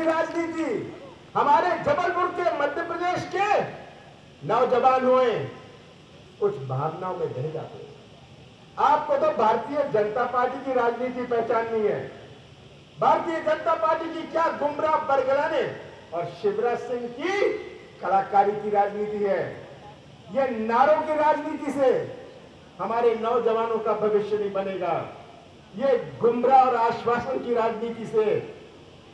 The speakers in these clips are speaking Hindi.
राजनीति हमारे जबलपुर के, मध्य प्रदेश के नौजवान हुए कुछ भावनाओं में बह जाते हैं। आपको तो भारतीय जनता पार्टी की राजनीति पहचाननी है। भारतीय जनता पार्टी की क्या गुमराह बरगलाने और शिवराज सिंह की कलाकारी की राजनीति है। यह नारों की राजनीति से हमारे नौजवानों का भविष्य नहीं बनेगा। ये गुमराह और आश्वासन की राजनीति से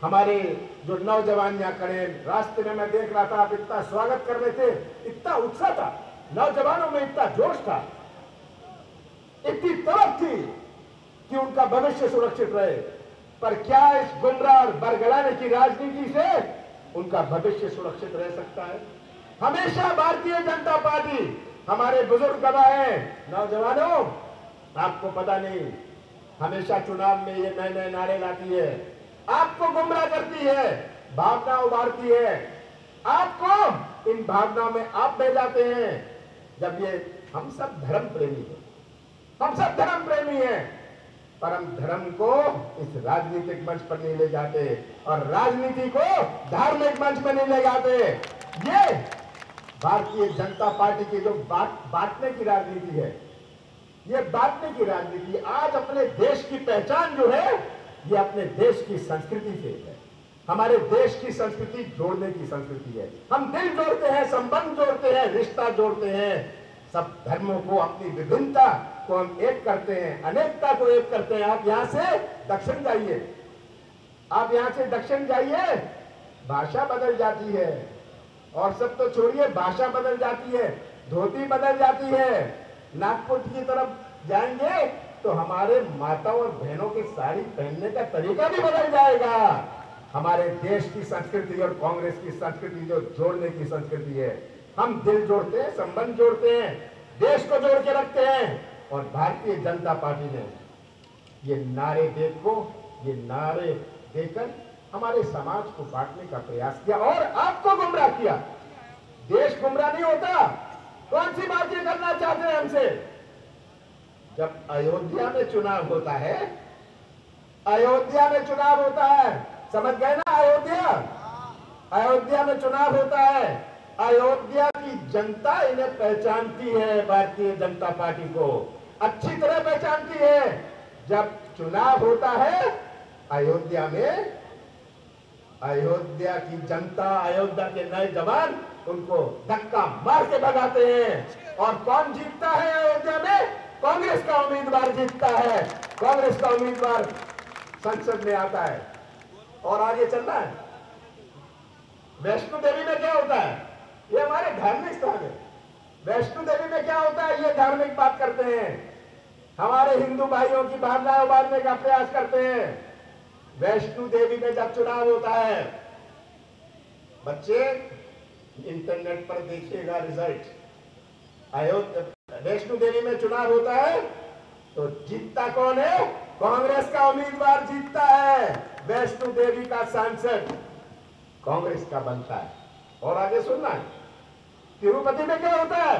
हमारे जो नौजवान यहां खड़े, रास्ते में मैं देख रहा था, आप इतना स्वागत कर रहे थे, इतना उत्साह था नौजवानों में, इतना जोश था, इतनी तड़प थी कि उनका भविष्य सुरक्षित रहे। पर क्या इस गुमराह और बरगलाने की राजनीति से उनका भविष्य सुरक्षित रह सकता है? हमेशा भारतीय जनता पार्टी, हमारे बुजुर्ग गवाह हैं, नौजवानों आपको पता नहीं, हमेशा चुनाव में ये नए नए नारे लाती है, आपको गुमराह करती है, भावना उभारती है, आपको इन भावनाओं में आप बह जाते हैं। जब ये हम सब धर्म प्रेमी हैं, हम सब धर्म प्रेमी हैं, पर हम धर्म को इस राजनीतिक मंच पर नहीं ले जाते और राजनीति को धार्मिक मंच पर नहीं ले जाते। ये भारतीय जनता पार्टी की जो बांटने की राजनीति है, ये बांटने की राजनीति आज अपने देश की पहचान जो है, ये अपने देश की संस्कृति से है। हमारे देश की संस्कृति जोड़ने की संस्कृति है। हम दिल जोड़ते हैं, संबंध जोड़ते हैं, रिश्ता जोड़ते हैं, सब धर्मों को, अपनी विभिन्नता को हम एक करते हैं, अनेकता को एक करते हैं। आप यहां से दक्षिण जाइए, आप यहां से दक्षिण जाइए, भाषा बदल जाती है, और सब तो छोड़िए, भाषा बदल जाती है, धोती बदल जाती है। नागपुर की तरफ जाएंगे तो हमारे माताओं और बहनों के साड़ी पहनने का तरीका भी बदल जाएगा। हमारे देश की संस्कृति और कांग्रेस की संस्कृति जो जोड़ने की संस्कृति है, हम दिल जोड़ते हैं, संबंध जोड़ते हैं, देश को जोड़ के रखते हैं। और भारतीय जनता पार्टी ने ये नारे ये नारे देकर हमारे समाज को बांटने का प्रयास किया और आपको गुमराह किया। देश गुमराह नहीं होता। कौन सी बात ये करना चाहते हैं हमसे? जब अयोध्या में चुनाव होता है, अयोध्या में चुनाव होता है, समझ गए ना? अयोध्या में चुनाव होता है, अयोध्या की जनता इन्हें पहचानती है, भारतीय जनता पार्टी को अच्छी तरह पहचानती है। जब चुनाव होता है अयोध्या में, अयोध्या की जनता, अयोध्या के नए जवान उनको धक्का मार के भगाते हैं। और कौन जीतता है अयोध्या में? कांग्रेस का उम्मीदवार जीतता है, कांग्रेस का उम्मीदवार संसद में आता है। और आगे चलना है। वैष्णो देवी में क्या होता है? ये हमारे धार्मिक स्थान है। वैष्णो देवी में क्या होता है? ये धार्मिक बात करते हैं, हमारे हिंदू भाइयों की भावनाएं उभारने का प्रयास करते हैं। वैष्णो देवी में जब चुनाव होता है, बच्चे इंटरनेट पर देखिएगा रिजल्ट, वैष्णो देवी में चुनाव होता है तो जीतता कौन है? कांग्रेस का उम्मीदवार जीतता है। वैष्णो देवी का सांसद कांग्रेस का बनता है। और आगे सुनना है, तिरुपति में क्या होता है?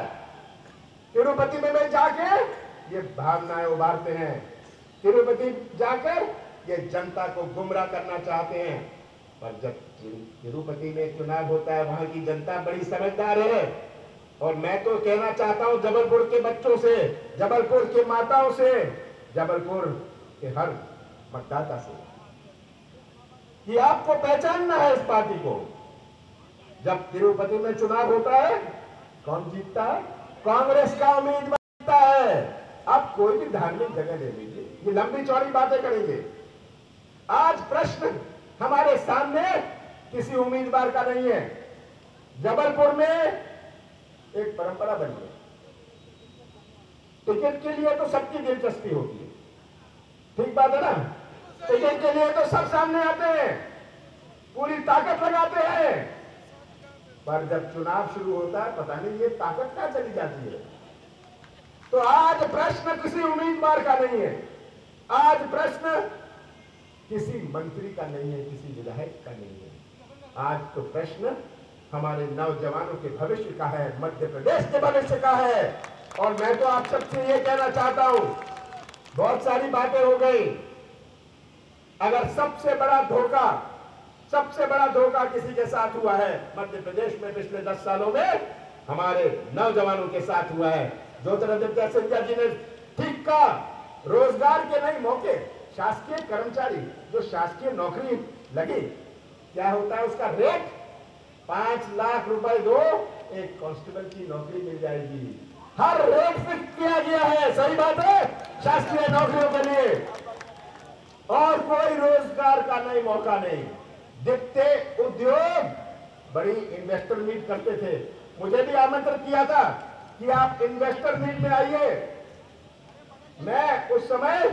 तिरुपति में जाके ये भावनाएं उभारते हैं, तिरुपति जाकर ये जनता को गुमराह करना चाहते हैं। पर जब तिरुपति में चुनाव होता है, वहां की जनता बड़ी समझदार है। और मैं तो कहना चाहता हूं जबलपुर के बच्चों से, जबलपुर के माताओं से, जबलपुर के हर मतदाता से, कि आपको पहचानना है इस पार्टी को। जब तिरुपति में चुनाव होता है, कौन जीतता है? कांग्रेस का उम्मीदवार जीतता है। आप कोई भी धार्मिक जगह ले लीजिए, ये लंबी चौड़ी बातें करेंगे। आज प्रश्न हमारे सामने किसी उम्मीदवार का नहीं है। जबलपुर में एक परंपरा बनी है, टिकट के लिए तो सबकी दिलचस्पी होती है, ठीक बात है ना? टिकट के लिए तो सब सामने आते हैं, पूरी ताकत लगाते हैं। पर जब चुनाव शुरू होता है, पता नहीं ये ताकत कहां चली जाती है। तो आज प्रश्न किसी उम्मीदवार का नहीं है, आज प्रश्न किसी मंत्री का नहीं है, किसी विधायक का नहीं है। आज तो प्रश्न हमारे नौजवानों के भविष्य का है, मध्य प्रदेश के भविष्य का है। और मैं तो आप सबसे ये कहना चाहता हूं, बहुत सारी बातें हो गई, अगर सबसे बड़ा धोखा, सबसे बड़ा धोखा किसी के साथ हुआ है मध्य प्रदेश में पिछले 10 सालों में, हमारे नौजवानों के साथ हुआ है। ज्योतिरादित्य सिंधिया जी ने ठीक कहा, रोजगार के नए मौके, शासकीय कर्मचारी जो शासकीय नौकरी लगी, क्या होता है उसका रेट 5 लाख रुपए दो, एक कांस्टेबल की नौकरी मिल जाएगी। हर रेट फिक्स किया गया है, सही बात है, शासकीय नौकरियों के लिए, और कोई रोजगार का नई मौका नहीं। दिखते उद्योग बड़ी इन्वेस्टर मीट करते थे, मुझे भी आमंत्रित किया था कि आप इन्वेस्टर मीट में आइए। मैं उस समय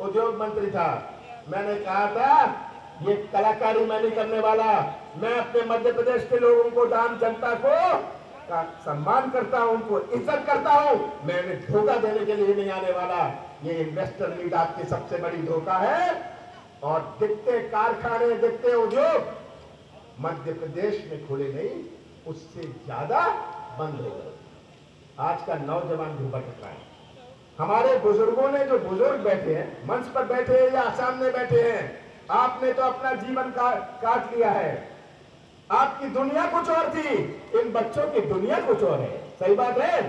उद्योग मंत्री था, मैंने कहा था ये कलाकारी मैं नहीं करने वाला, मैं अपने मध्य प्रदेश के लोगों को, आम जनता को का सम्मान करता हूं, उनको इज्जत करता हूं, मैंने धोखा देने के लिए नहीं आने वाला। ये इन्वेस्टर मीट आपकी सबसे बड़ी धोखा है। और दिखते कारखाने, दिखते उद्योग मध्य प्रदेश में खुले नहीं, उससे ज्यादा बंद हो गए। आज का नौजवान भी भटक रहा है। हमारे बुजुर्गों ने, जो बुजुर्ग बैठे हैं, मंच पर बैठे हैं या सामने बैठे हैं, आपने तो अपना जीवन काट लिया है। आपकी दुनिया कुछ और थी, इन बच्चों की दुनिया कुछ और है, सही बात है,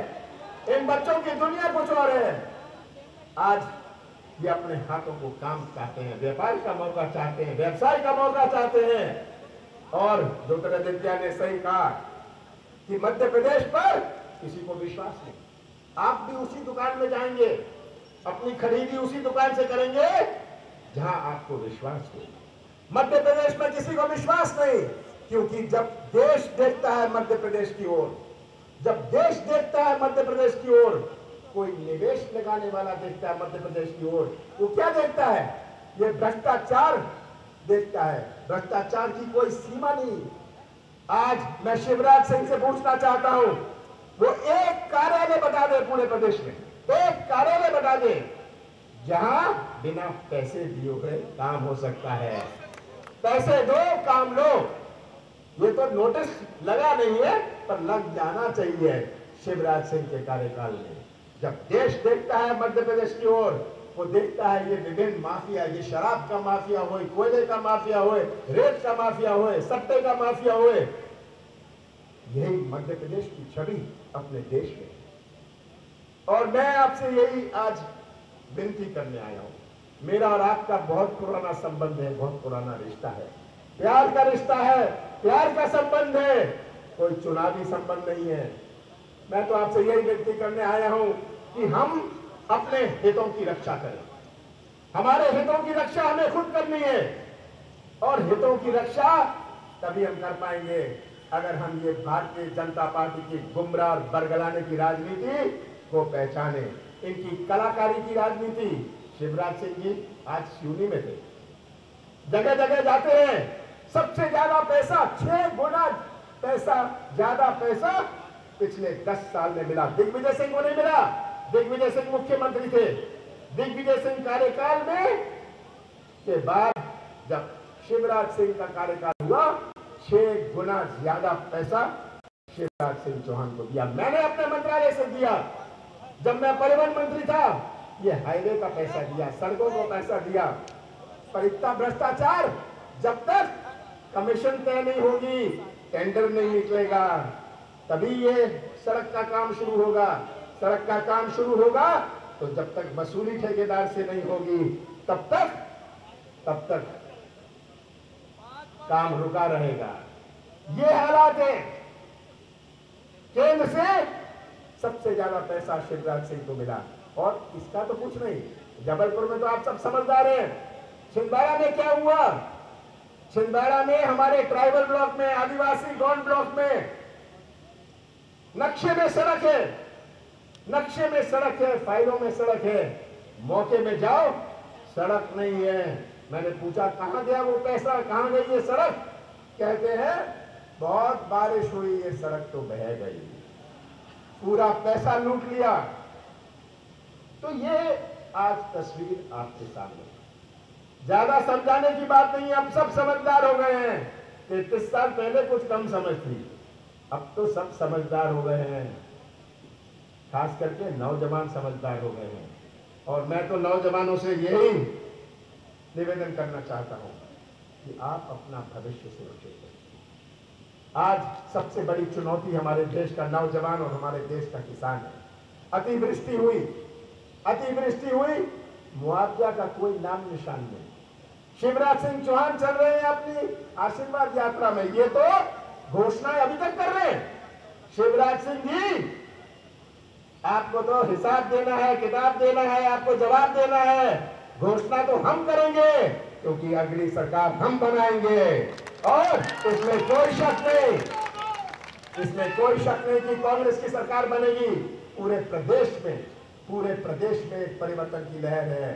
इन बच्चों की दुनिया कुछ और है। आज ये अपने हाथों को काम चाहते हैं, व्यापार का मौका चाहते हैं, व्यवसाय का मौका चाहते हैं। और ज्योतिरादित्य ने सही कहा कि मध्य प्रदेश पर किसी को विश्वास नहीं। आप भी उसी दुकान में जाएंगे, अपनी खरीदी उसी दुकान से करेंगे जहां आपको विश्वास हो। मध्य प्रदेश में किसी को विश्वास नहीं, क्योंकि जब देश देखता है मध्य प्रदेश की ओर, जब देश देखता है मध्य प्रदेश की ओर, कोई निवेश लगाने वाला देखता है मध्य प्रदेश की ओर, वो क्या देखता है? ये भ्रष्टाचार देखता है। भ्रष्टाचार की कोई सीमा नहीं। आज मैं शिवराज सिंह से पूछना चाहता हूं, वो एक कार्यालय बता दे पूरे प्रदेश में, एक कार्यालय बता दे जहां बिना पैसे दिए हुए काम हो सकता है। पैसे दो, काम लो। ये तो नोटिस लगा नहीं है, पर लग जाना चाहिए शिवराज सिंह के कार्यकाल में। जब देश देखता है मध्य प्रदेश की ओर, वो देखता है ये विभिन्न माफिया, ये शराब का माफिया हो, कोयले का माफिया हो, रेत का माफिया हो, सट्टे का माफिया हो, यही मध्य प्रदेश की छवि अपने देश में। और मैं आपसे यही आज विनती करने आया हूं। मेरा और आपका बहुत पुराना संबंध है, बहुत पुराना रिश्ता है, प्यार का रिश्ता है, प्यार का संबंध है, कोई चुनावी संबंध नहीं है। मैं तो आपसे यही विनती करने आया हूं कि हम अपने हितों की रक्षा करें। हमारे हितों की रक्षा हमें खुद करनी है, और हितों की रक्षा तभी हम कर पाएंगे अगर हम ये भारतीय जनता पार्टी की गुमराह और बरगलाने की राजनीति को पहचाने। इनकी कलाकारी की राजनीति, शिवराज सिंह जी आज सिवनी में थे, जगह जगह जाते हैं, सबसे ज्यादा पैसा, 6 गुना पैसा, ज्यादा पैसा पिछले 10 साल में मिला। दिग्विजय सिंह को नहीं मिला, दिग्विजय सिंह मुख्यमंत्री थे। दिग्विजय सिंह कार्यकाल में के बाद जब शिवराज सिंह का कार्यकाल हुआ, 6 गुना ज्यादा पैसा शिवराज सिंह चौहान को दिया। मैंने अपने मंत्रालय से दिया। जब मैं परिवहन मंत्री था, ये हाईवे का पैसा दिया, सड़कों को पैसा दिया। पर इतना भ्रष्टाचार, जब तक कमीशन तय नहीं होगी, टेंडर नहीं निकलेगा, तभी ये सड़क का काम शुरू होगा। सड़क का काम शुरू होगा तो जब तक वसूली ठेकेदार से नहीं होगी, तब तक काम रुका रहेगा। ये हालात है। केंद्र से सबसे ज्यादा पैसा शिवराज सिंह को मिला, और इसका तो कुछ नहीं। जबलपुर में तो आप सब समझदार हैं। छिंदवाड़ा में क्या हुआ? छिंदवाड़ा में हमारे ट्राइबल ब्लॉक में, आदिवासी गौंड ब्लॉक में नक्शे में सड़क है, नक्शे में सड़क है, फाइलों में सड़क है, मौके में जाओ सड़क नहीं है। मैंने पूछा कहां गया वो पैसा, कहां गई ये सड़क? कहते हैं बहुत बारिश हुई, ये सड़क तो बह गई, पूरा पैसा लूट लिया। तो ये आज तस्वीर आपके सामने। ज्यादा समझाने की बात नहीं, अब सब समझदार हो गए हैं। 33 साल पहले कुछ कम समझ थी, अब तो सब समझदार हो गए हैं, खास करके नौजवान समझदार हो गए हैं। और मैं तो नौजवानों से यही निवेदन करना चाहता हूं कि आप अपना भविष्य सुरक्षित करें। आज सबसे बड़ी चुनौती हमारे देश का नौजवान और हमारे देश का किसान है। अतिवृष्टि हुई, मुआवजा का कोई नाम निशान नहीं। शिवराज सिंह चौहान चल रहे हैं अपनी आशीर्वाद यात्रा में, ये तो घोषणाएं अभी तक कर रहे हैं। शिवराज सिंह जी, आपको तो हिसाब देना है, किताब देना है, आपको जवाब देना है। घोषणा तो हम करेंगे क्योंकि अगली सरकार हम बनाएंगे और इसमें कोई शक नहीं कि कांग्रेस की सरकार बनेगी। पूरे प्रदेश में एक परिवर्तन की लहर है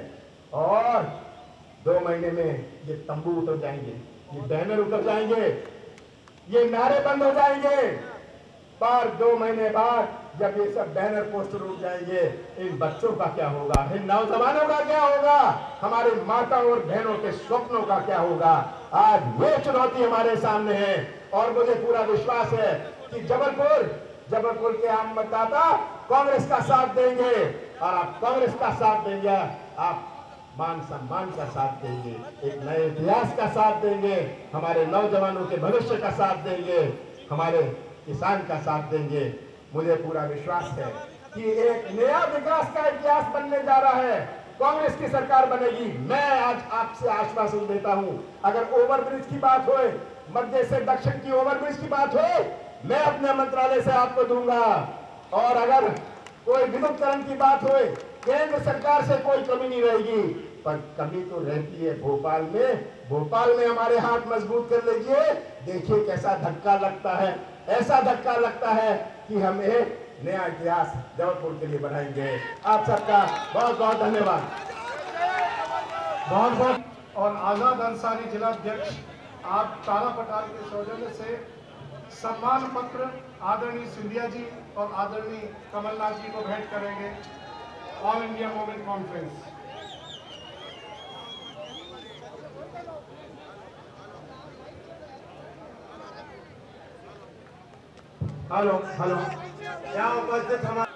और 2 महीने में ये तंबू उतर जाएंगे, ये बैनर उतर जाएंगे, ये नारे बंद हो जाएंगे। पर 2 महीने बाद जब ये सब बैनर पोस्टर उठ जाएंगे, इन बच्चों का क्या होगा, इन नौजवानों का क्या होगा, हमारी माता और बहनों के स्वप्नों का क्या होगा। आज ये चुनौती हमारे सामने है और मुझे पूरा विश्वास है कि जबलपुर के आम मतदाता कांग्रेस का साथ देंगे और आप कांग्रेस का साथ देंगे, आप मान सम्मान का साथ देंगे, एक नए इतिहास का साथ देंगे, हमारे नौजवानों के भविष्य का साथ देंगे, हमारे किसान का साथ देंगे। मुझे पूरा विश्वास है कि एक नया विकास का इतिहास बनने जा रहा है। कांग्रेस की सरकार बनेगी। मैं आज आपसे आश्वासन देता हूं, अगर ओवरब्रिज की बात हो, मध्य से दक्षिण की ओवरब्रिज की बात हो, मैं अपने मंत्रालय से आपको दूंगा। और अगर कोई विद्युतीकरण की बात हो, केंद्र सरकार से कोई कमी नहीं रहेगी। पर कमी तो रहती है भोपाल में हमारे हाथ मजबूत कर लीजिए, देखिए कैसा धक्का लगता है। ऐसा धक्का लगता है कि हम एक नया इतिहास जबलपुर के लिए बनाएंगे। आप सबका बहुत बहुत धन्यवाद। बहुत बहुत। और आजाद अंसारी जिला अध्यक्ष आप तारा पटाल के सौजन्य से सम्मान पत्र आदरणीय सिंधिया जी और आदरणीय कमलनाथ जी को भेंट करेंगे। All India movement conference. Hello, क्या उपस्थित हमारे